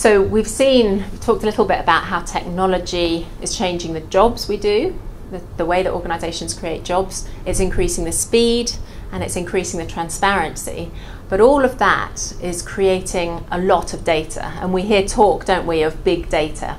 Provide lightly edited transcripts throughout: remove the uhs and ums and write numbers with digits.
So we've talked a little bit about how technology is changing the jobs we do, the way that organisations create jobs. It's increasing the speed and it's increasing the transparency. But all of that is creating a lot of data. And we hear talk, don't we, of big data.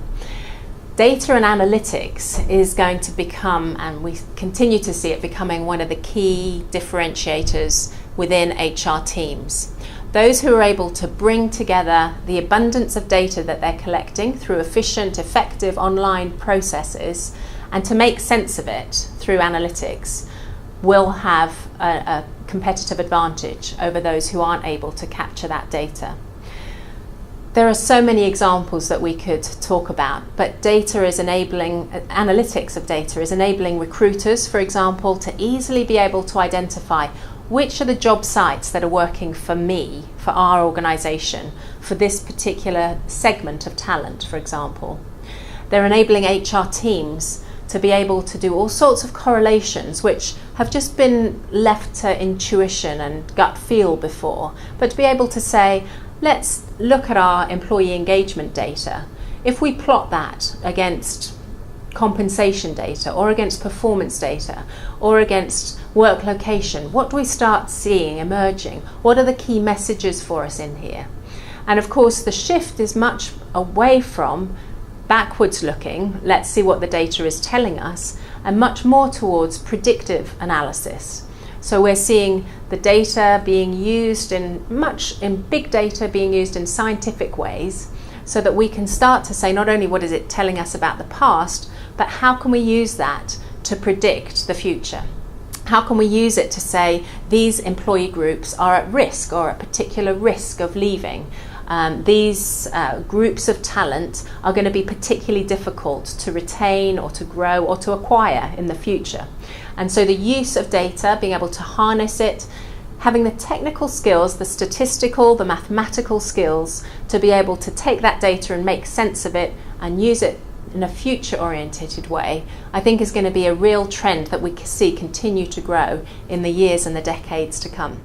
Data and analytics is going to become, and we continue to see it becoming, one of the key differentiators within HR teams. Those who are able to bring together the abundance of data that they're collecting through efficient, effective online processes and to make sense of it through analytics will have a competitive advantage over those who aren't able to capture that data. There are so many examples that we could talk about, but analytics of data is enabling recruiters, for example, to easily be able to identify which are the job sites that are working for me, for our organisation, for this particular segment of talent, for example. They're enabling HR teams to be able to do all sorts of correlations which have just been left to intuition and gut feel before, but to be able to say, let's look at our employee engagement data. If we plot that against compensation data or against performance data or against work location, what do we start seeing emerging? What are the key messages for us in here? And of course the shift is much away from backwards looking, let's see what the data is telling us, and much more towards predictive analysis. So we're seeing the data being used in big data being used in scientific ways so that we can start to say not only what is it telling us about the past, but how can we use that to predict the future? How can we use it to say these employee groups are at risk or at particular risk of leaving? These groups of talent are going to be particularly difficult to retain or to grow or to acquire in the future. And so the use of data, being able to harness it, having the technical skills, the statistical, the mathematical skills to be able to take that data and make sense of it and use it in a future-oriented way, I think is going to be a real trend that we see continue to grow in the years and the decades to come.